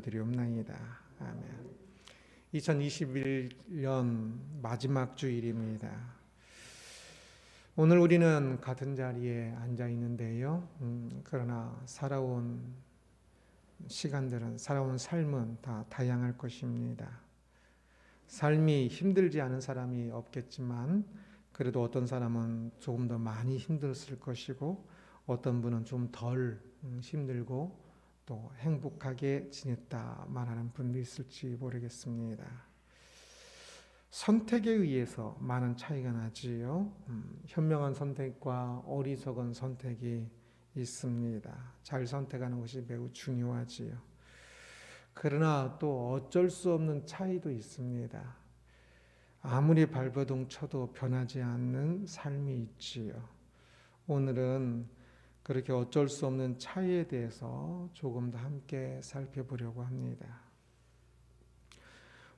드리옵나이다. 아멘. 2021년 마지막 주일입니다. 오늘 우리는 같은 자리에 앉아 있는데요. 그러나 살아온 시간들은, 살아온 삶은 다 다양할 것입니다. 삶이 힘들지 않은 사람이 없겠지만, 그래도 어떤 사람은 조금 더 많이 힘들었을 것이고, 어떤 분은 좀 덜 힘들고 또 행복하게 지냈다 말하는 분도 있을지 모르겠습니다. 선택에 의해서 많은 차이가 나지요. 현명한 선택과 어리석은 선택이 있습니다. 잘 선택하는 것이 매우 중요하지요. 그러나 또 어쩔 수 없는 차이도 있습니다. 아무리 발버둥 쳐도 변하지 않는 삶이 있지요. 오늘은 그렇게 어쩔 수 없는 차이에 대해서 조금 더 함께 살펴보려고 합니다.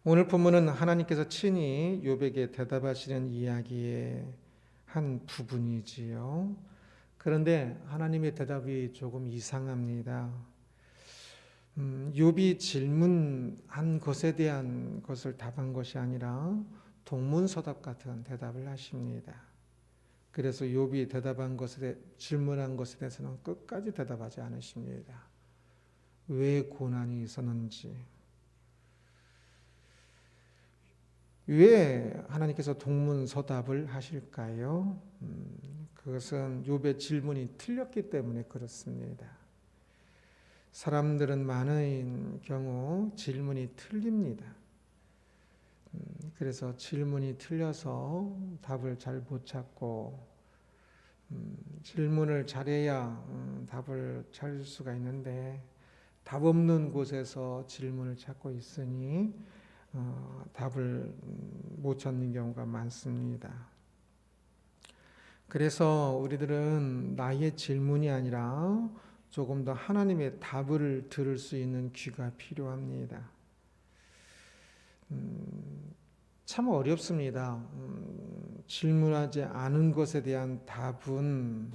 오늘 본문은 하나님께서 친히 욥에게 대답하시는 이야기의 한 부분이지요. 그런데 하나님의 대답이 조금 이상합니다. 욥이 질문한 것에 대한 것을 답한 것이 아니라 동문서답 같은 대답을 하십니다. 그래서 욥이 질문한 것에 대해서는 끝까지 대답하지 않으십니다. 왜 고난이 있었는지, 왜 하나님께서 동문서답을 하실까요? 그것은 욥의 질문이 틀렸기 때문에 그렇습니다. 사람들은 많은 경우 질문이 틀립니다. 그래서 질문이 틀려서 답을 잘 못 찾고, 질문을 잘해야 답을 찾을 수가 있는데 답 없는 곳에서 질문을 찾고 있으니 답을 못 찾는 경우가 많습니다. 그래서 우리들은 나의 질문이 아니라 조금 더 하나님의 답을 들을 수 있는 귀가 필요합니다. 참 어렵습니다. 질문하지 않은 것에 대한 답은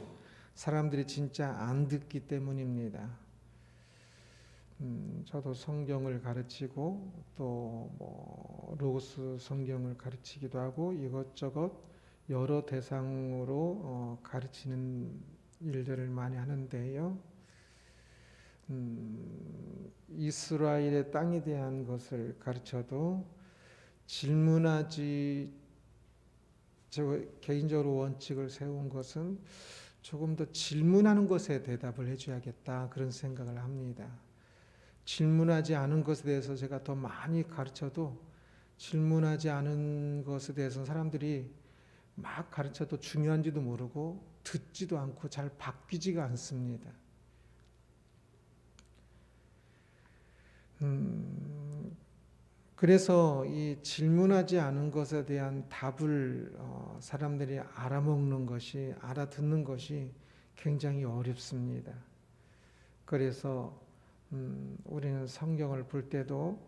사람들이 진짜 안 듣기 때문입니다. 저도 성경을 가르치고 또 로고스 성경을 가르치기도 하고 이것저것 여러 대상으로 가르치는 일들을 많이 하는데요. 이스라엘의 땅에 대한 것을 가르쳐도 저 개인적으로 원칙을 세운 것은 조금 더 질문하는 것에 대답을 해줘야겠다, 그런 생각을 합니다. 질문하지 않은 것에 대해서 제가 더 많이 가르쳐도 질문하지 않은 것에 대해서는 사람들이 막 가르쳐도 중요한지도 모르고 듣지도 않고 잘 바뀌지가 않습니다. 그래서 이 질문하지 않은 것에 대한 답을 사람들이 알아듣는 것이 굉장히 어렵습니다. 그래서 우리는 성경을 볼 때도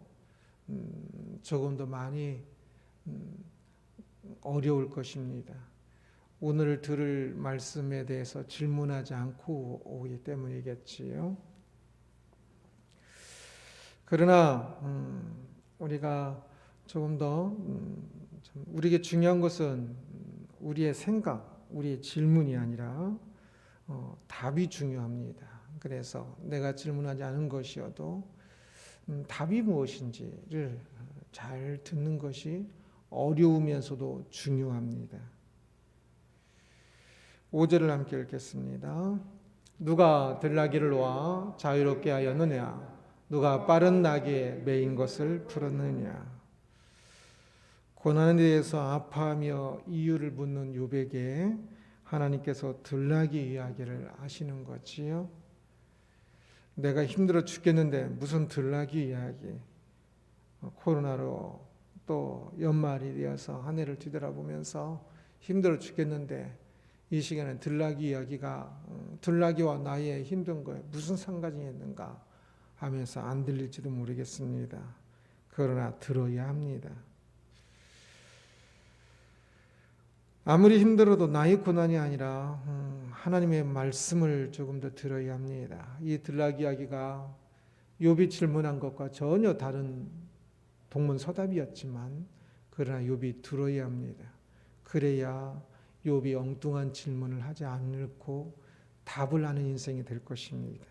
조금 더 많이 어려울 것입니다. 오늘 들을 말씀에 대해서 질문하지 않고 오기 때문이겠지요. 그러나 우리가 조금 더 우리에게 중요한 것은 우리의 생각, 우리의 질문이 아니라 답이 중요합니다. 그래서 내가 질문하지 않은 것이어도 답이 무엇인지를 잘 듣는 것이 어려우면서도 중요합니다. 5절을 함께 읽겠습니다. 누가 들나귀를 놓아 자유롭게 하였느냐? 누가 빠른 나귀에 매인 것을 풀었느냐? 고난에 대해서 아파하며 이유를 묻는 욥에게 하나님께서 들나귀 이야기를 하시는 거지요. 내가 힘들어 죽겠는데 무슨 들나귀 이야기? 코로나로 또 연말이 되어서 한 해를 뒤돌아보면서 힘들어 죽겠는데 이 시간에 들나귀와 나의 힘든 거에 무슨 상관이 있는가 하면서 안 들릴지도 모르겠습니다. 그러나 들어야 합니다. 아무리 힘들어도 나의 고난이 아니라 하나님의 말씀을 조금 더 들어야 합니다. 이 들나귀 이야기가 욥이 질문한 것과 전혀 다른 동문서답이었지만 그러나 욥이 들어야 합니다. 그래야 욥이 엉뚱한 질문을 하지 않고 답을 아는 인생이 될 것입니다.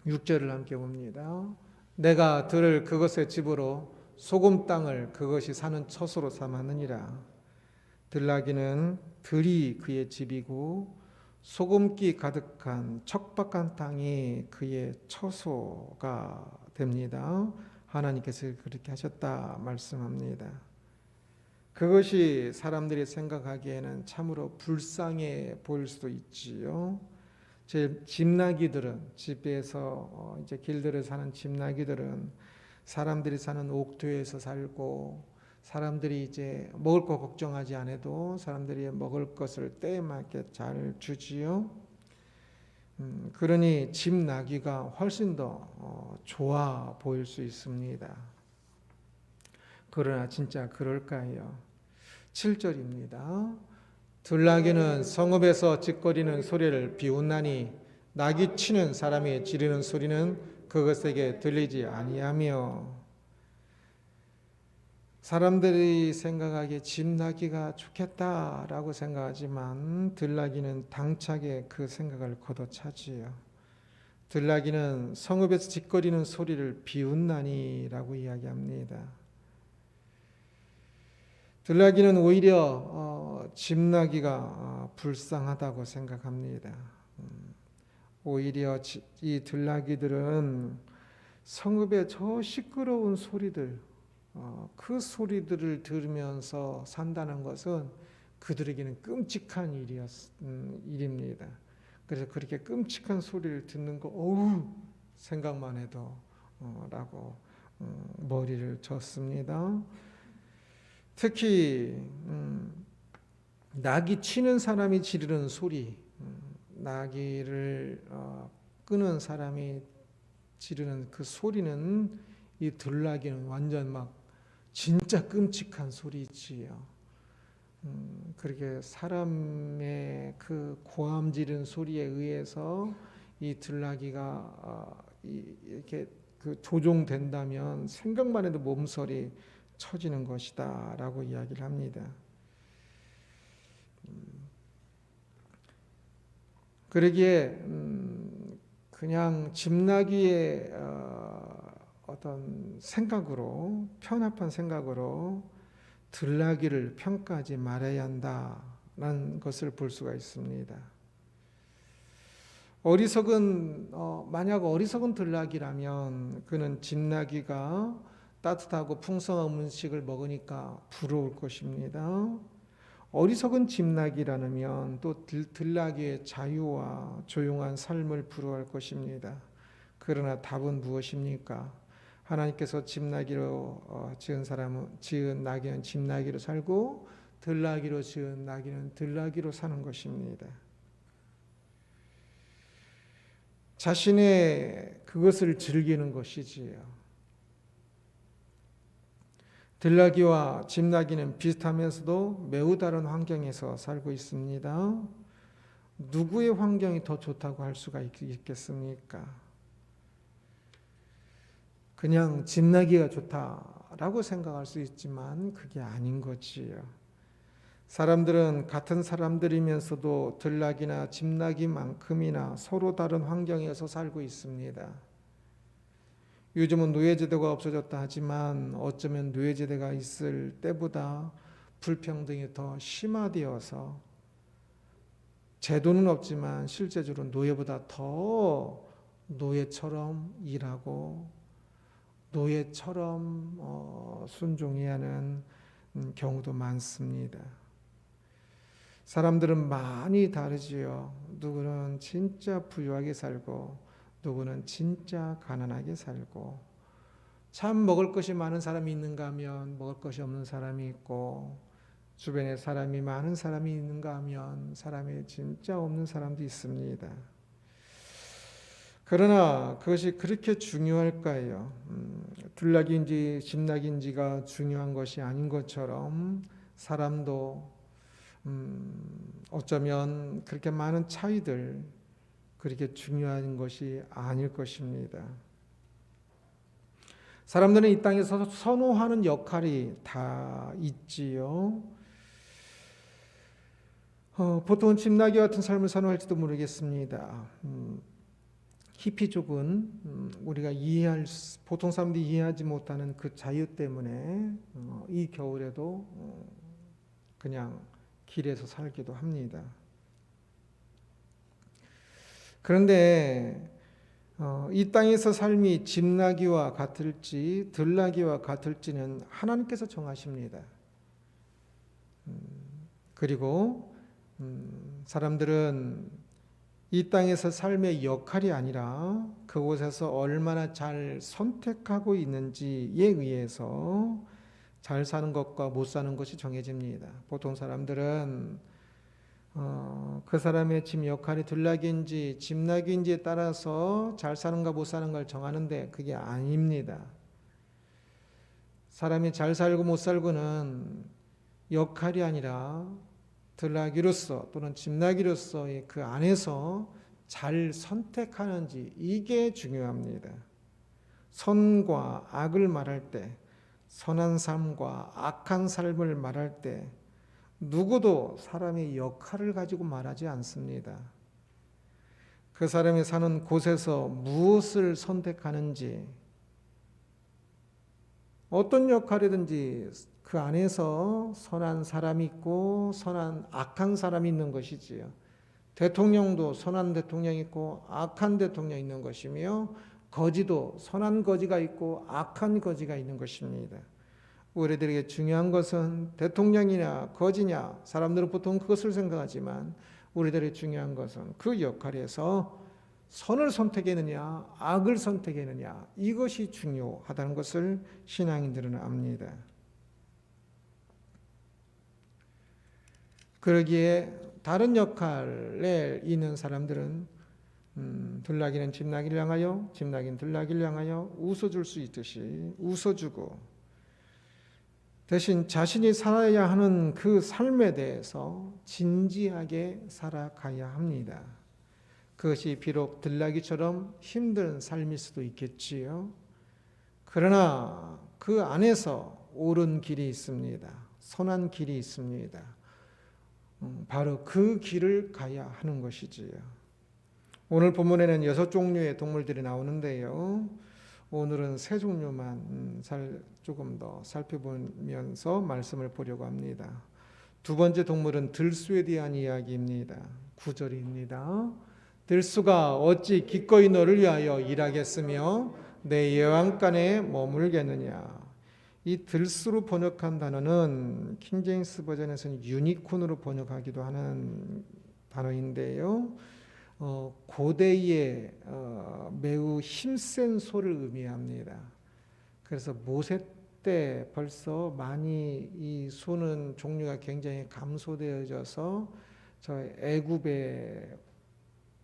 6절을 함께 봅니다. 내가 들을 그것의 집으로 소금 땅을 그것이 사는 처소로 삼았느니라. 들나귀는 들이 그의 집이고 소금기 가득한 척박한 땅이 그의 처소가 됩니다. 하나님께서 그렇게 하셨다 말씀합니다. 그것이 사람들이 생각하기에는 참으로 불쌍해 보일 수도 있지요. 제 집나귀들은 집에서 이제 길들에 사는 집나귀들은 사람들이 사는 옥토에서 살고 사람들이 이제 먹을 거 걱정하지 않아도 사람들이 먹을 것을 때에 맞게 잘 주지요. 그러니 집나귀가 훨씬 더 좋아 보일 수 있습니다. 그러나 진짜 그럴까요? 7절입니다. 들나귀는 성읍에서 짖거리는 소리를 비웃나니 나귀 치는 사람이 지르는 소리는 그것에게 들리지 아니하며. 사람들이 생각하기에 집나귀가 좋겠다라고 생각하지만 들나귀는 당차게 그 생각을 걷어차지요. 들나귀는 성읍에서 짖거리는 소리를 비웃나니라고 이야기합니다. 들나귀는 오히려 집나귀가 불쌍하다고 생각합니다. 오히려 이 들나귀들은 성읍의 저 시끄러운 소리들, 그 소리들을 들으면서 산다는 것은 그들에게는 끔찍한 일입니다. 그래서 그렇게 끔찍한 소리를 듣는 거, 어우, 생각만 해도 라고 머리를 졌습니다. 특히 나귀 치는 사람이 지르는 소리, 나귀를 끄는 사람이 지르는 그 소리는 이 들나귀는 완전 막 진짜 끔찍한 소리지요. 그렇게 사람의 그 고함 지르는 소리에 의해서 이 들나귀가 이렇게 그 조종된다면 생각만 해도 몸서리 처지는 것이다 라고 이야기를 합니다. 그러기에 그냥 집나귀의 어떤 생각으로 편합한 생각으로 들나귀를 평가하지 말아야 한다는 것을 볼 수가 있습니다. 만약 어리석은 들나귀라면 그는 집나귀가 따뜻하고 풍성한 음식을 먹으니까 부러울 것입니다. 어리석은 집나귀라면 또 들나귀의 자유와 조용한 삶을 부러워할 것입니다. 그러나 답은 무엇입니까? 하나님께서 집나귀로 지은 나귀는 집나귀로 살고 들나귀로 지은 나귀는 들나귀로 사는 것입니다. 자신의 그것을 즐기는 것이지요. 들나귀와 집나귀는 비슷하면서도 매우 다른 환경에서 살고 있습니다. 누구의 환경이 더 좋다고 할 수가 있겠습니까? 그냥 집나귀가 좋다라고 생각할 수 있지만 그게 아닌 거지요. 사람들은 같은 사람들이면서도 들나귀나 집나귀만큼이나 서로 다른 환경에서 살고 있습니다. 요즘은 노예제도가 없어졌다 하지만 어쩌면 노예제도가 있을 때보다 불평등이 더 심화되어서 제도는 없지만 실제적으로 노예보다 더 노예처럼 일하고 노예처럼 순종해야 하는 경우도 많습니다. 사람들은 많이 다르지요. 누구는 진짜 부유하게 살고 누구는 진짜 가난하게 살고 참 먹을 것이 많은 사람이 있는가 하면 먹을 것이 없는 사람이 있고 주변에 사람이 많은 사람이 있는가 하면 사람이 진짜 없는 사람도 있습니다. 그러나 그것이 그렇게 중요할까요? 들나귀인지 집나귀인지가 중요한 것이 아닌 것처럼 사람도 어쩌면 그렇게 많은 차이들 그렇게 중요한 것이 아닐 것입니다. 사람들은 이 땅에서 선호하는 역할이 다 있지요. 보통은 집나기 같은 삶을 선호할지도 모르겠습니다. 히피족은 우리가 보통 사람들이 이해하지 못하는 그 자유 때문에 이 겨울에도 그냥 길에서 살기도 합니다. 그런데 이 땅에서 삶이 집나기와 같을지 들나기와 같을지는 하나님께서 정하십니다. 그리고 사람들은 이 땅에서 삶의 역할이 아니라 그곳에서 얼마나 잘 선택하고 있는지에 의해서 잘 사는 것과 못 사는 것이 정해집니다. 보통 사람들은 그 사람의 집 역할이 들나기인지 집나기인지에 따라서 잘 사는가 못 사는 걸 정하는데 그게 아닙니다. 사람이 잘 살고 못 살고는 역할이 아니라 들나기로서 또는 집나기로서의 그 안에서 잘 선택하는지 이게 중요합니다. 선과 악을 말할 때, 선한 삶과 악한 삶을 말할 때 누구도 사람의 역할을 가지고 말하지 않습니다. 그 사람이 사는 곳에서 무엇을 선택하는지, 어떤 역할이든지 그 안에서 선한 사람이 있고 악한 사람이 있는 것이지요. 대통령도 선한 대통령이 있고 악한 대통령이 있는 것이며 거지도 선한 거지가 있고 악한 거지가 있는 것입니다. 우리들에게 중요한 것은 대통령이냐 거지냐, 사람들은 보통 그것을 생각하지만 우리들에게 중요한 것은 그 역할에서 선을 선택했느냐 악을 선택했느냐, 이것이 중요하다는 것을 신앙인들은 압니다. 그러기에 다른 역할에 있는 사람들은 들나기는 집나기를 향하여 집나기는 들나기를 향하여 웃어줄 수 있듯이 웃어주고, 대신 자신이 살아야 하는 그 삶에 대해서 진지하게 살아가야 합니다. 그것이 비록 들나기처럼 힘든 삶일 수도 있겠지요. 그러나 그 안에서 옳은 길이 있습니다. 선한 길이 있습니다. 바로 그 길을 가야 하는 것이지요. 오늘 본문에는 6종류의 동물들이 나오는데요. 오늘은 3종류만 조금 더 살펴보면서 말씀을 보려고 합니다. 두 번째 동물은 들소에 대한 이야기입니다. 9절입니다. 들소가 어찌 기꺼이 너를 위하여 일하겠으며 내 여왕간에 머물겠느냐. 이 들소로 번역한 단어는 킹제임스 버전에서는 유니콘으로 번역하기도 하는 단어인데요. 고대의 매우 힘센 소를 의미합니다. 그래서 모세 때 벌써 많이 이 소는 종류가 굉장히 감소되어져서 저 애굽의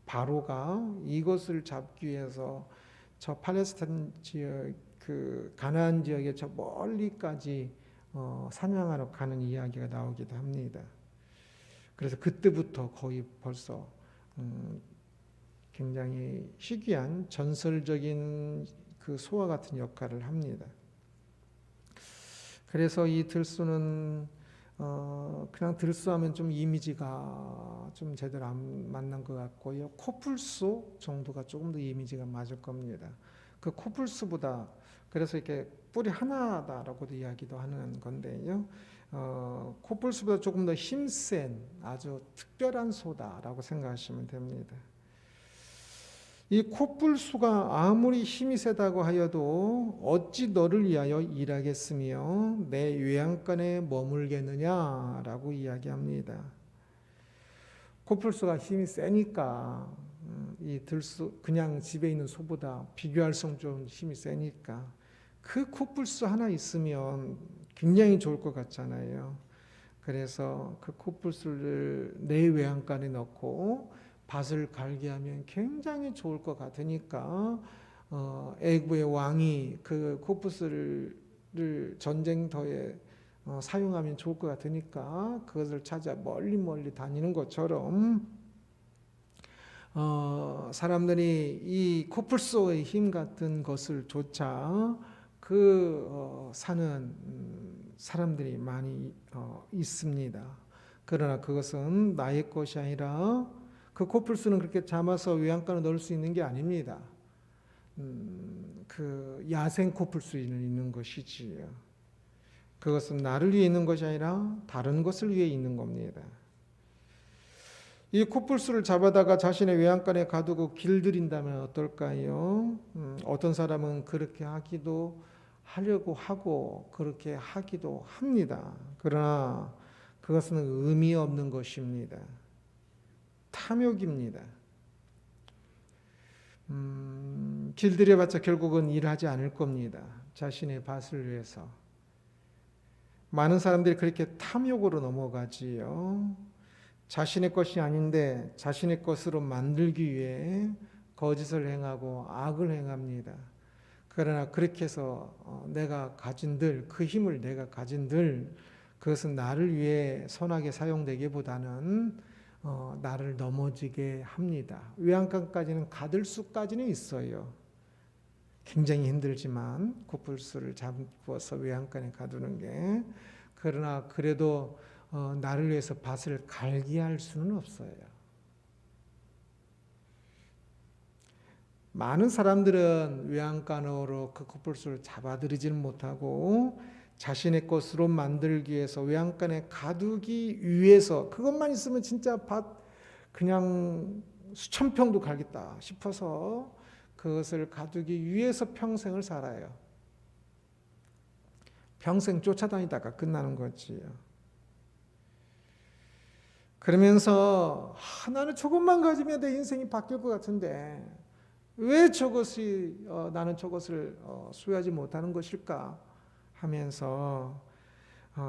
바로가 이것을 잡기 위해서 저 팔레스타인 지역, 그 가나안 지역의 저 멀리까지 사냥하러 가는 이야기가 나오기도 합니다. 그래서 그때부터 거의 벌써 굉장히 희귀한 전설적인 그 소와 같은 역할을 합니다. 그래서 이 들소는 그냥 들소하면 좀 이미지가 좀 제대로 안 맞는 것 같고요. 코뿔소 정도가 조금 더 이미지가 맞을 겁니다. 그 코뿔소보다 그래서 이렇게 뿔이 하나다라고도 이야기도 하는 건데요. 코뿔소보다 조금 더 힘센 아주 특별한 소다라고 생각하시면 됩니다. 이 코뿔소가 아무리 힘이 세다고 하여도 어찌 너를 위하여 일하겠으며 내 외양간에 머물겠느냐라고 이야기합니다. 코뿔소가 힘이 세니까 이 들소 그냥 집에 있는 소보다 비교할 수 없는 좀 힘이 세니까 그 코뿔소 하나 있으면 굉장히 좋을 것 같잖아요. 그래서 그 코뿔소를 내 외양간에 넣고 밭을 갈게 하면 굉장히 좋을 것 같으니까 애굽의 왕이 그 코뿔소를 전쟁터에 사용하면 좋을 것 같으니까 그것을 찾아 멀리 다니는 것처럼 사람들이 이 코뿔소의 힘 같은 것을 조차 사는 사람들이 많이 있습니다. 그러나 그것은 나의 것이 아니라 그 코뿔소는 그렇게 잡아서 외양간에 넣을 수 있는 게 아닙니다. 그 야생 코뿔소는 있는 것이지요. 그것은 나를 위해 있는 것이 아니라 다른 것을 위해 있는 겁니다. 이 코뿔소를 잡아다가 자신의 외양간에 가두고 길들인다면 어떨까요? 어떤 사람은 그렇게 하려고 하고 그렇게 하기도 합니다. 그러나 그것은 의미 없는 것입니다. 탐욕입니다. 길들여봤자 결국은 일하지 않을 겁니다. 자신의 밭을 위해서. 많은 사람들이 그렇게 탐욕으로 넘어가지요. 자신의 것이 아닌데 자신의 것으로 만들기 위해 거짓을 행하고 악을 행합니다. 그러나 그렇게 해서 내가 가진들, 그 힘을 내가 가진들, 그것은 나를 위해 선하게 사용되기보다는 나를 넘어지게 합니다. 외양간까지는 가둘 수까지는 있어요. 굉장히 힘들지만 코뿔소를 잡아서 외양간에 가두는 게. 그러나 그래도 나를 위해서 밭을 갈게 할 수는 없어요. 많은 사람들은 외양간으로 그 코뿔소를 잡아들이지는 못하고 자신의 것으로 만들기 위해서 외양간에 가두기 위해서 그것만 있으면 진짜 밭 그냥 수천 평도 갈겠다 싶어서 그것을 가두기 위해서 평생을 살아요. 평생 쫓아다니다가 끝나는 거지요. 그러면서 나는 저것만 가지면 내 인생이 바뀔 것 같은데 왜 나는 저것을 소유하지 못하는 것일까 하면서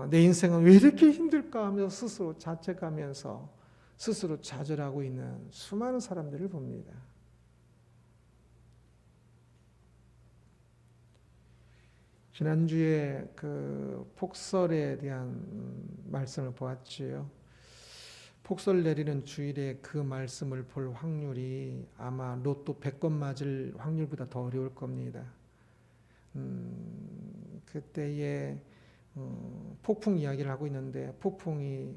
내 인생은 왜 이렇게 힘들까 하면서 스스로 자책하면서 스스로 좌절하고 있는 수많은 사람들을 봅니다. 지난주에 그 폭설에 대한 말씀을 보았지요. 폭설 내리는 주일에 그 말씀을 볼 확률이 아마 로또 100건 맞을 확률보다 더 어려울 겁니다. 그때에 폭풍 이야기를 하고 있는데 폭풍이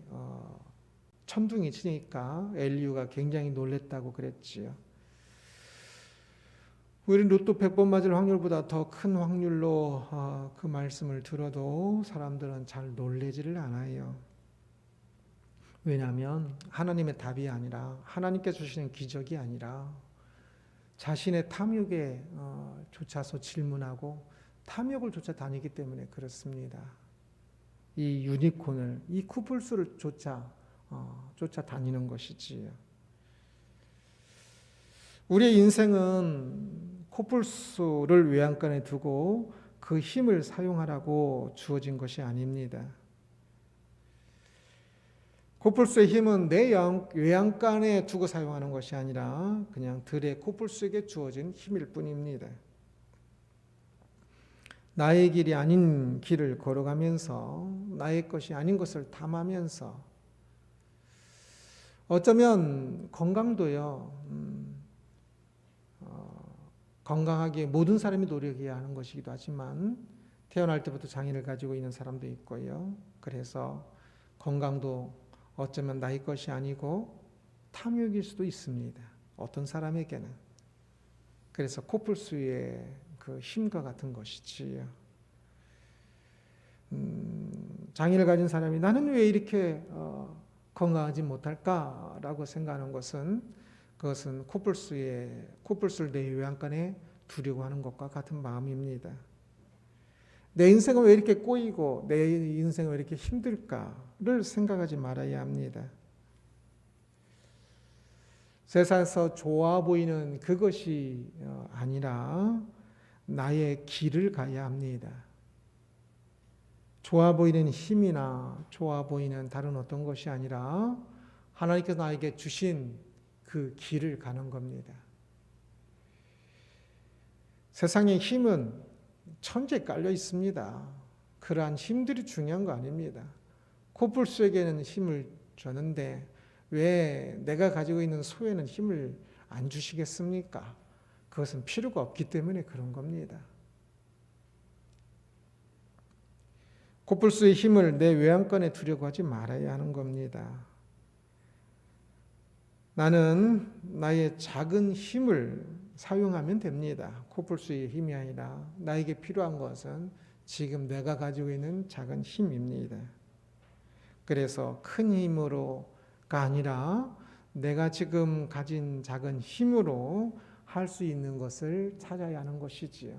천둥이 치니까 엘리유가 굉장히 놀랬다고 그랬지요. 우리 로또 100번 맞을 확률보다 더 큰 확률로 그 말씀을 들어도 사람들은 잘 놀래지를 않아요. 왜냐하면 하나님의 답이 아니라 하나님께서 주시는 기적이 아니라 자신의 탐욕에 쫓아서 질문하고 탐욕을 쫓아다니기 때문에 그렇습니다. 이 유니콘을, 이 코뿔소를 쫓아다니는 것이지요. 우리의 인생은 코뿔소를 외양간에 두고 그 힘을 사용하라고 주어진 것이 아닙니다. 코뿔소의 힘은 내 외양간에 두고 사용하는 것이 아니라 그냥 들의 코뿔소에게 주어진 힘일 뿐입니다. 나의 길이 아닌 길을 걸어가면서 나의 것이 아닌 것을 탐하면서 어쩌면 건강도요. 건강하게 모든 사람이 노력해야 하는 것이기도 하지만 태어날 때부터 장애를 가지고 있는 사람도 있고요. 그래서 건강도 어쩌면 나의 것이 아니고 탐욕일 수도 있습니다. 어떤 사람에게는. 그래서 코뿔소의 그 힘과 같은 것이지요. 장애를 가진 사람이 나는 왜 이렇게 건강하지 못할까라고 생각하는 그것은 코뿔소를 내 외양간에 두려고 하는 것과 같은 마음입니다. 내 인생은 왜 이렇게 꼬이고 내 인생은 왜 이렇게 힘들까를 생각하지 말아야 합니다. 세상에서 좋아 보이는 그것이 아니라 나의 길을 가야 합니다. 좋아 보이는 힘이나 좋아 보이는 다른 어떤 것이 아니라 하나님께서 나에게 주신 그 길을 가는 겁니다. 세상의 힘은 천지에 깔려 있습니다. 그러한 힘들이 중요한 거 아닙니다. 코뿔소에게는 힘을 줬는데 왜 내가 가지고 있는 소에는 힘을 안 주시겠습니까? 그것은 필요가 없기 때문에 그런 겁니다. 코뿔소의 힘을 내 외양간에 두려고 하지 말아야 하는 겁니다. 나는 나의 작은 힘을 사용하면 됩니다. 코뿔소의 힘이 아니라 나에게 필요한 것은 지금 내가 가지고 있는 작은 힘입니다. 그래서 큰 힘으로가 아니라 내가 지금 가진 작은 힘으로 할 수 있는 것을 찾아야 하는 것이지요.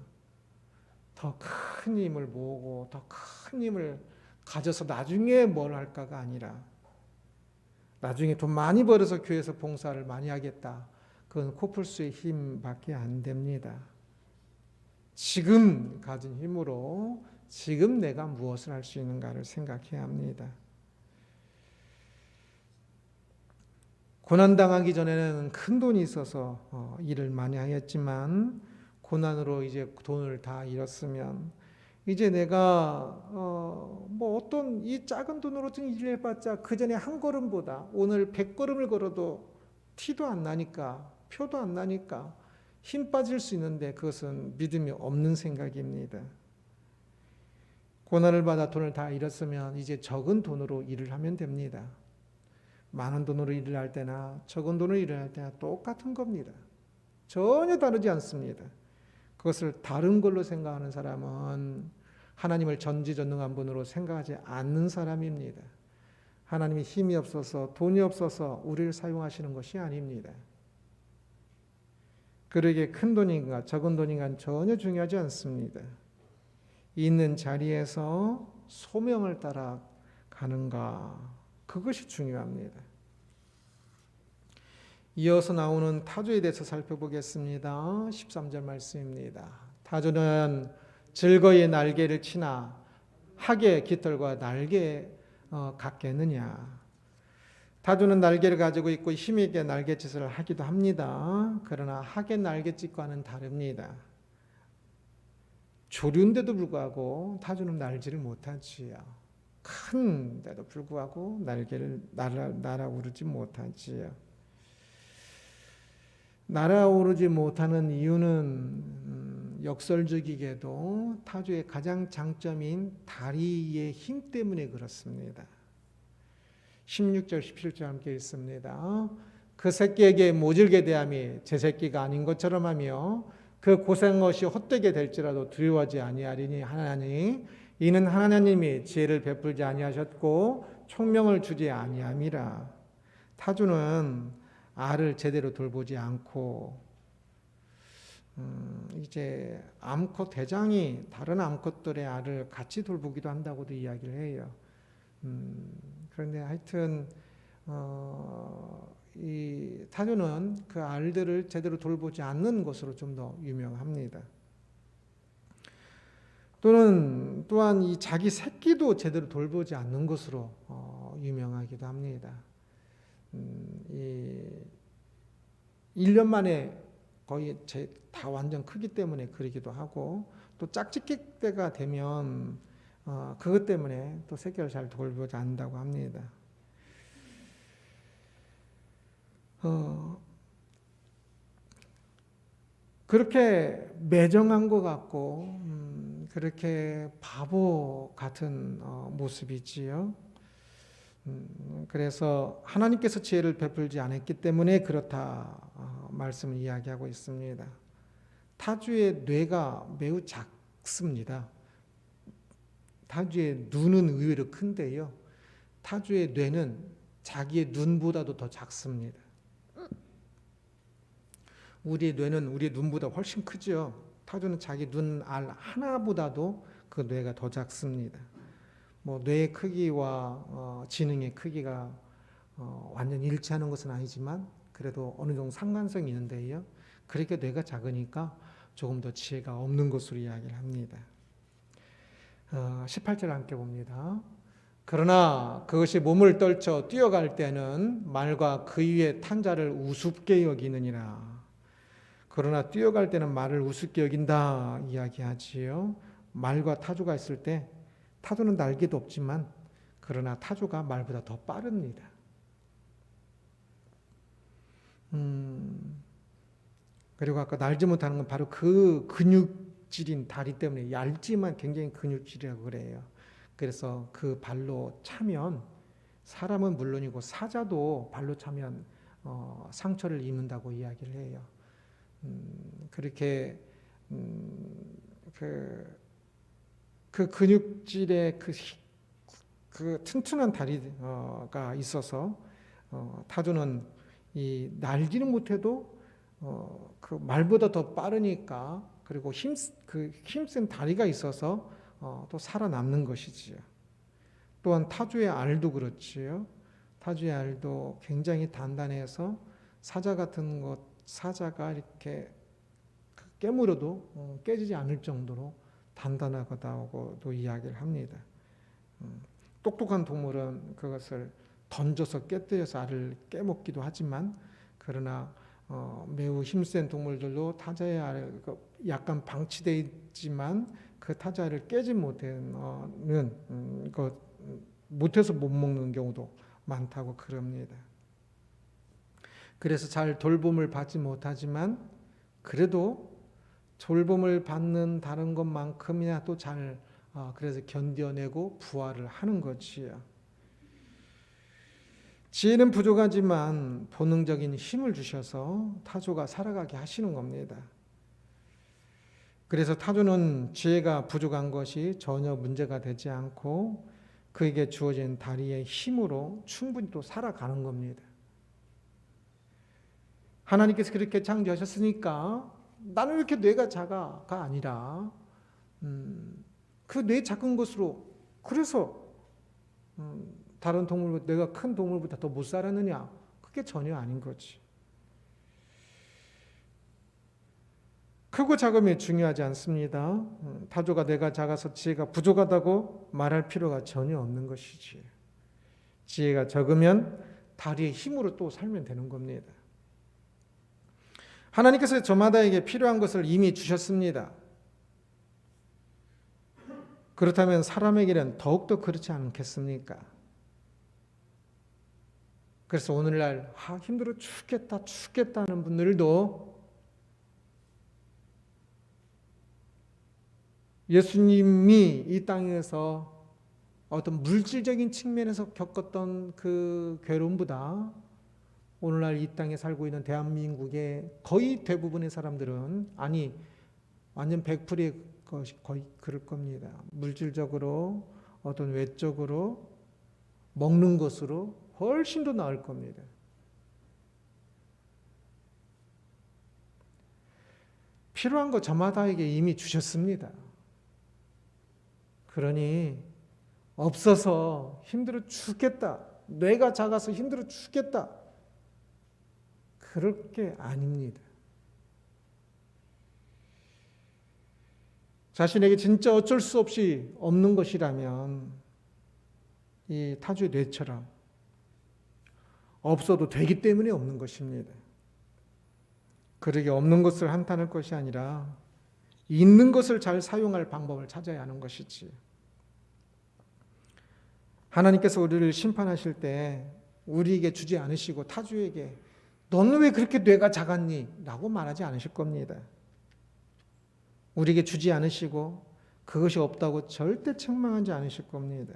더 큰 힘을 모으고 더 큰 힘을 가져서 나중에 뭘 할까가 아니라 나중에 돈 많이 벌어서 교회에서 봉사를 많이 하겠다. 그건 코뿔소의 힘밖에 안 됩니다. 지금 가진 힘으로 지금 내가 무엇을 할 수 있는가를 생각해야 합니다. 고난당하기 전에는 큰 돈이 있어서 일을 많이 하였지만 고난으로 이제 돈을 다 잃었으면 이제 내가 뭐 어떤 이 작은 돈으로 좀 일을 해봤자 그 전에 한 걸음보다 오늘 100걸음을 걸어도 티도 안 나니까 표도 안 나니까 힘 빠질 수 있는데 그것은 믿음이 없는 생각입니다. 고난을 받아 돈을 다 잃었으면 이제 적은 돈으로 일을 하면 됩니다. 많은 돈으로 일을 할 때나 적은 돈으로 일을 할 때나 똑같은 겁니다. 전혀 다르지 않습니다. 그것을 다른 걸로 생각하는 사람은 하나님을 전지전능한 분으로 생각하지 않는 사람입니다. 하나님이 힘이 없어서 돈이 없어서 우리를 사용하시는 것이 아닙니다. 그러기에 큰 돈인가 적은 돈인가 전혀 중요하지 않습니다. 있는 자리에서 소명을 따라 가는가 그것이 중요합니다. 이어서 나오는 타조에 대해서 살펴보겠습니다. 13절 말씀입니다. 타조는 즐거이 날개를 치나 학의 깃털과 날개 같겠느냐. 타조는 날개를 가지고 있고 힘있게 날갯짓을 하기도 합니다. 그러나 학의 날갯짓과는 다릅니다. 조류인데도 불구하고 타조는 날지를 못하지요. 큰데도 불구하고 날개를 날아오르지 못하지요. 날아오르지 못하는 이유는 역설적이게도 타조의 가장 장점인 다리의 힘 때문에 그렇습니다. 16절 17절 함께 읽습니다. 그 새끼에게 모질게 대함이 제 새끼가 아닌 것처럼 하며 그 고생 것이 헛되게 될지라도 두려워하지 아니하리니 하나니 이는 하나님이 지혜를 베풀지 아니하셨고 총명을 주지 아니함이라. 타조는 알을 제대로 돌보지 않고 이제 암컷 대장이 다른 암컷들의 알을 같이 돌보기도 한다고도 이야기를 해요. 그런데 하여튼 이 타조는 그 알들을 제대로 돌보지 않는 것으로 좀 더 유명합니다. 또한 이 자기 새끼도 제대로 돌보지 않는 것으로 유명하기도 합니다. 1년 만에 거의 다 완전 크기 때문에 그러기도 하고 또 짝짓기 때가 되면 그것 때문에 또 새끼를 잘 돌보지 않는다고 합니다. 그렇게 매정한 것 같고 그렇게 바보 같은 모습이지요. 그래서 하나님께서 지혜를 베풀지 않았기 때문에 그렇다 말씀을 이야기하고 있습니다. 타조의 뇌가 매우 작습니다. 타조의 눈은 의외로 큰데요. 타조의 뇌는 자기의 눈보다도 더 작습니다. 우리의 뇌는 우리의 눈보다 훨씬 크죠. 타조는 자기 눈알 하나보다도 그 뇌가 더 작습니다. 뭐 뇌의 크기와 지능의 크기가 완전 일치하는 것은 아니지만 그래도 어느 정도 상관성이 있는데요. 그렇게 뇌가 작으니까 조금 더 지혜가 없는 것으로 이야기를 합니다. 18절 함께 봅니다. 그러나 그것이 몸을 떨쳐 뛰어갈 때는 말과 그 위에 탄 자를 우습게 여기느니라. 그러나 뛰어갈 때는 말을 우습게 여긴다 이야기하지요. 말과 타조가 있을 때 타조는 날개도 없지만 그러나 타조가 말보다 더 빠릅니다. 그리고 아까 날지 못하는 건 바로 그 근육질인 다리 때문에 얇지만 굉장히 근육질이라고 그래요. 그래서 그 발로 차면 사람은 물론이고 사자도 발로 차면 상처를 입는다고 이야기를 해요. 그렇게 그 근육질의 그 튼튼한 다리가 있어서 타조는 이 날지는 못해도 그 말보다 더 빠르니까 그리고 힘센 다리가 있어서 또 살아남는 것이지요. 또한 타조의 알도 그렇지요. 타조의 알도 굉장히 단단해서 사자 같은 사자가 이렇게 깨물어도 깨지지 않을 정도로 단단하다고도 이야기를 합니다. 똑똑한 동물은 그것을 던져서 깨뜨려서 알을 깨먹기도 하지만 그러나 매우 힘센 동물들도 타자의 알을 약간 방치되어 있지만 그 타자를 깨지 못해서 못 먹는 경우도 많다고 그럽니다. 그래서 잘 돌봄을 받지 못하지만 그래도 돌봄을 받는 다른 것만큼이나 또 잘 그래서 견뎌내고 부활을 하는 것이요. 지혜는 부족하지만 본능적인 힘을 주셔서 타조가 살아가게 하시는 겁니다. 그래서 타조는 지혜가 부족한 것이 전혀 문제가 되지 않고 그에게 주어진 다리의 힘으로 충분히 또 살아가는 겁니다. 하나님께서 그렇게 창조하셨으니까 나는 왜 이렇게 뇌가 작아가 아니라 그 뇌 작은 것으로 그래서 다른 동물보다 내가 큰 동물보다 더 못 살았느냐? 그게 전혀 아닌 거지. 크고 작음이 중요하지 않습니다. 타조가 뇌가 작아서 지혜가 부족하다고 말할 필요가 전혀 없는 것이지. 지혜가 적으면 다리의 힘으로 또 살면 되는 겁니다. 하나님께서 저마다에게 필요한 것을 이미 주셨습니다. 그렇다면 사람에게는 더욱더 그렇지 않겠습니까? 그래서 오늘날 힘들어 죽겠다 하는 분들도 예수님이 이 땅에서 어떤 물질적인 측면에서 겪었던 그 괴로움보다 오늘날 이 땅에 살고 있는 대한민국의 거의 대부분의 사람들은 완전 100%의 것이 거의 그럴 겁니다. 물질적으로 어떤 외적으로 먹는 것으로 훨씬 더 나을 겁니다. 필요한 거 저마다에게 이미 주셨습니다. 그러니 없어서 힘들어 죽겠다. 뇌가 작아서 힘들어 죽겠다. 그럴 게 아닙니다. 자신에게 진짜 어쩔 수 없이 없는 것이라면 이 타조의 뇌처럼 없어도 되기 때문에 없는 것입니다. 그러게 없는 것을 한탄할 것이 아니라 있는 것을 잘 사용할 방법을 찾아야 하는 것이지. 하나님께서 우리를 심판하실 때 우리에게 주지 않으시고 타조에게 너는 왜 그렇게 뇌가 작았니? 라고 말하지 않으실 겁니다. 우리에게 주지 않으시고 그것이 없다고 절대 책망하지 않으실 겁니다.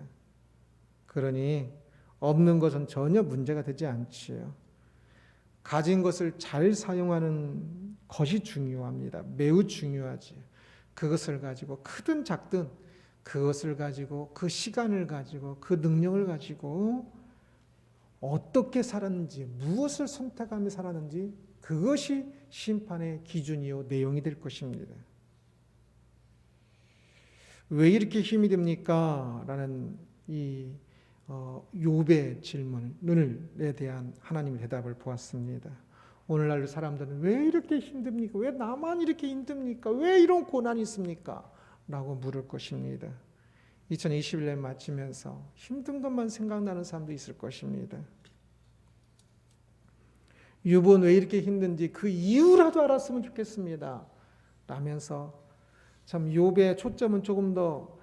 그러니 없는 것은 전혀 문제가 되지 않지요. 가진 것을 잘 사용하는 것이 중요합니다. 매우 중요하지. 그것을 가지고 크든 작든 그것을 가지고 그 시간을 가지고 그 능력을 가지고 어떻게 살았는지 무엇을 선택하며 살았는지 그것이 심판의 기준이요 내용이 될 것입니다. 왜 이렇게 힘이 됩니까? 라는 이 욥의 질문에 대한 하나님의 대답을 보았습니다. 오늘날 사람들은 왜 이렇게 힘듭니까? 왜 나만 이렇게 힘듭니까? 왜 이런 고난이 있습니까? 라고 물을 것입니다. 2021년 마치면서 힘든 것만 생각나는 사람도 있을 것입니다. 욥은 왜 이렇게 힘든지 그 이유라도 알았으면 좋겠습니다. 라면서 참 욥의 초점은 조금 더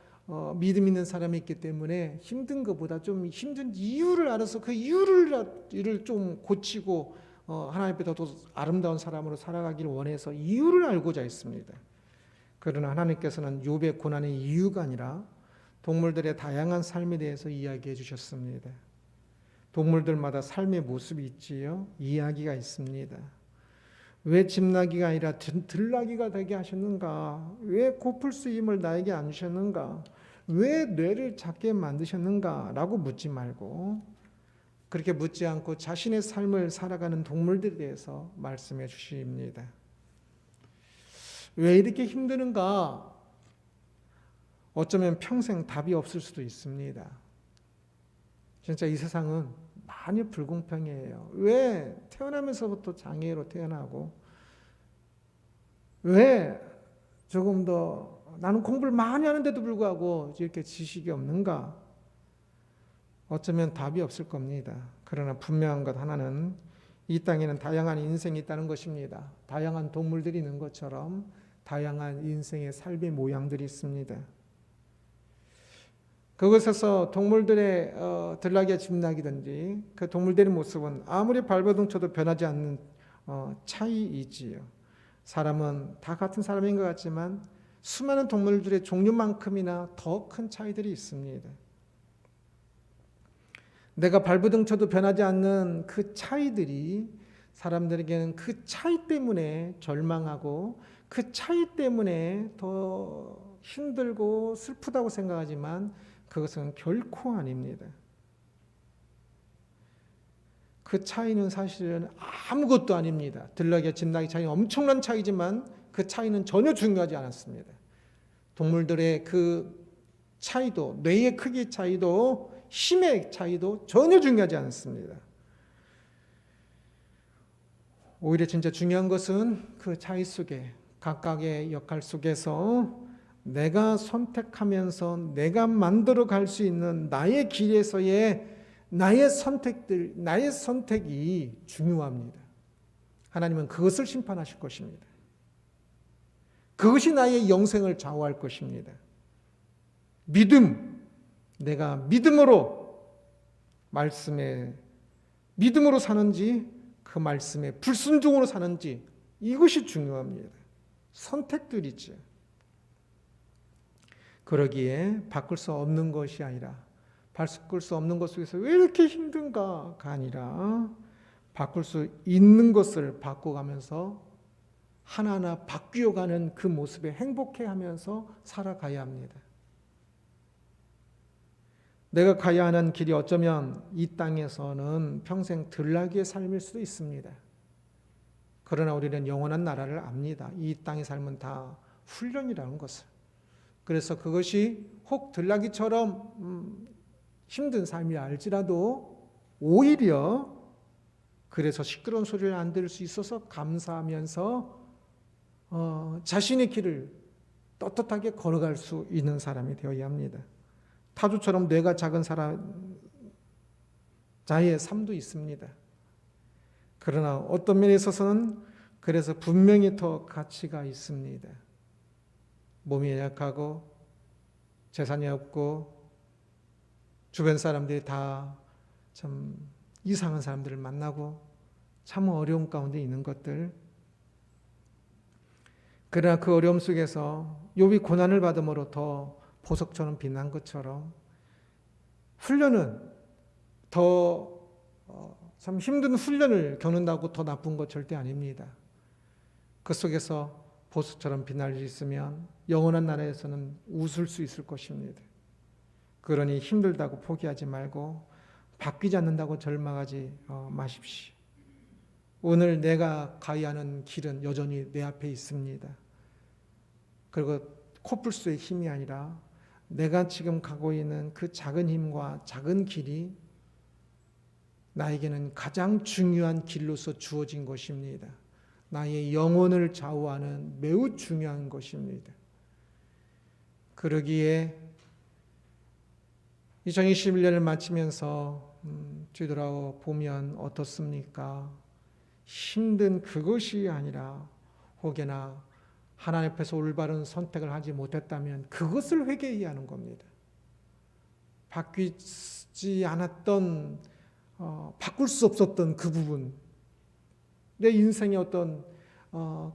믿음 있는 사람이 있기 때문에 힘든 것보다 좀 힘든 이유를 알아서 그 이유를 좀 고치고 하나님 앞에 더 아름다운 사람으로 살아가기를 원해서 이유를 알고자 했습니다. 그러나 하나님께서는 욥의 고난의 이유가 아니라 동물들의 다양한 삶에 대해서 이야기해 주셨습니다. 동물들마다 삶의 모습이 있지요. 이야기가 있습니다. 왜 집나기가 아니라 들나기가 되게 하셨는가? 왜 고플 수 힘을 나에게 안 주셨는가? 왜 뇌를 작게 만드셨는가? 라고 묻지 말고 그렇게 묻지 않고 자신의 삶을 살아가는 동물들에 대해서 말씀해 주십니다. 왜 이렇게 힘드는가? 어쩌면 평생 답이 없을 수도 있습니다. 진짜 이 세상은 많이 불공평해요. 왜 태어나면서부터 장애로 태어나고 왜 조금 더 나는 공부를 많이 하는데도 불구하고 이렇게 지식이 없는가? 어쩌면 답이 없을 겁니다. 그러나 분명한 것 하나는 이 땅에는 다양한 인생이 있다는 것입니다. 다양한 동물들이 있는 것처럼 다양한 인생의 삶의 모양들이 있습니다. 그곳에서 동물들의 들나기와 집나기든지 그 동물들의 모습은 아무리 발버둥 쳐도 변하지 않는 차이이지요. 사람은 다 같은 사람인 것 같지만 수많은 동물들의 종류만큼이나 더 큰 차이들이 있습니다. 내가 발버둥 쳐도 변하지 않는 그 차이들이 사람들에게는 그 차이 때문에 절망하고 그 차이 때문에 더 힘들고 슬프다고 생각하지만 그것은 결코 아닙니다. 그 차이는 사실은 아무것도 아닙니다. 들나기와 집나기 차이는 엄청난 차이지만 그 차이는 전혀 중요하지 않았습니다. 동물들의 그 차이도, 뇌의 크기 차이도, 힘의 차이도 전혀 중요하지 않습니다. 오히려 진짜 중요한 것은 그 차이 속에, 각각의 역할 속에서 내가 선택하면서 내가 만들어 갈 수 있는 나의 길에서의 나의 선택이 중요합니다. 하나님은 그것을 심판하실 것입니다. 그것이 나의 영생을 좌우할 것입니다. 내가 믿음으로 사는지 그 말씀에 불순종으로 사는지 이것이 중요합니다. 선택들이죠. 그러기에 바꿀 수 없는 것이 아니라 바꿀 수 없는 것 속에서 왜 이렇게 힘든가가 아니라 바꿀 수 있는 것을 바꿔가면서 하나하나 바뀌어가는 그 모습에 행복해하면서 살아가야 합니다. 내가 가야 하는 길이 어쩌면 이 땅에서는 평생 들나기의 삶일 수도 있습니다. 그러나 우리는 영원한 나라를 압니다. 이 땅의 삶은 다 훈련이라는 것을. 그래서 그것이 혹 들나기처럼 힘든 삶이 알지라도 오히려 그래서 시끄러운 소리를 안 들을 수 있어서 감사하면서 자신의 길을 떳떳하게 걸어갈 수 있는 사람이 되어야 합니다. 타조처럼 뇌가 작은 사람 자의 삶도 있습니다. 그러나 어떤 면에 있어서는 그래서 분명히 더 가치가 있습니다. 몸이 약하고 재산이 없고 주변 사람들이 다 참 이상한 사람들을 만나고 참 어려움 가운데 있는 것들. 그러나 그 어려움 속에서 욥이 고난을 받음으로 더 보석처럼 빛난 것처럼 훈련은 더 참 힘든 훈련을 겪는다고 더 나쁜 것 절대 아닙니다. 그 속에서 보석처럼 빛날 수 있으면 영원한 나라에서는 웃을 수 있을 것입니다. 그러니 힘들다고 포기하지 말고 바뀌지 않는다고 절망하지 마십시오. 오늘 내가 가야 하는 길은 여전히 내 앞에 있습니다. 그리고 코뿔소의 힘이 아니라 내가 지금 가고 있는 그 작은 힘과 작은 길이 나에게는 가장 중요한 길로서 주어진 것입니다. 나의 영혼을 좌우하는 매우 중요한 것입니다. 그러기에 2021년을 마치면서 뒤돌아보면 어떻습니까? 힘든 그것이 아니라 혹여나 하나님 앞에서 올바른 선택을 하지 못했다면 그것을 회개해야 하는 겁니다. 바뀌지 않았던 바꿀 수 없었던 그 부분, 내 인생의 어떤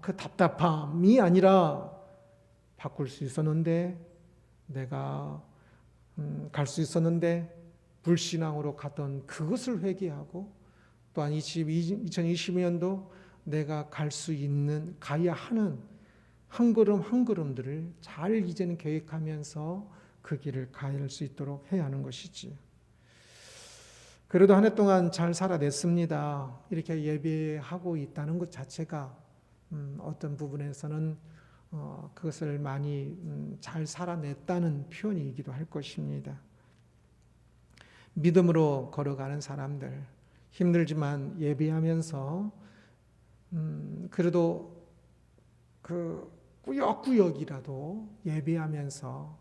그 답답함이 아니라 바꿀 수 있었는데, 내가 갈 수 있었는데 불신앙으로 갔던 그것을 회개하고, 또한 2022년도 내가 갈 수 있는, 가야 하는 한 걸음 한 걸음들을 잘 이제는 계획하면서 그 길을 갈 수 있도록 해야 하는 것이지. 그래도 한 해 동안 잘 살아냈습니다. 이렇게 예배하고 있다는 것 자체가 어떤 부분에서는 그것을 많이 잘 살아냈다는 표현이기도 할 것입니다. 믿음으로 걸어가는 사람들, 힘들지만 예배하면서 그래도 그 꾸역꾸역이라도 예배하면서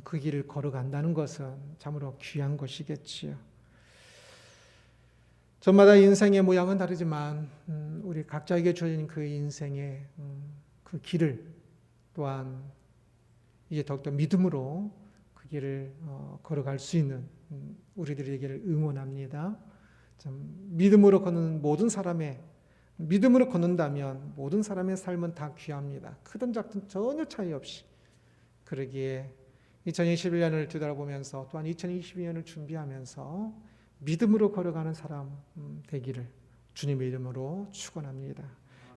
그 길을 걸어간다는 것은 참으로 귀한 것이겠지요. 저마다 인생의 모양은 다르지만 우리 각자에게 주어진 그 인생의 그 길을 또한 이제 더욱더 믿음으로 그 길을 걸어갈 수 있는 우리들에게를 응원합니다. 믿음으로 걷는 모든 사람의, 믿음으로 걷는다면 모든 사람의 삶은 다 귀합니다. 크든 작든 전혀 차이 없이. 그러기에 2021년을 뒤돌아보면서 또한 2022년을 준비하면서 믿음으로 걸어가는 사람 되기를 주님의 이름으로 축원합니다.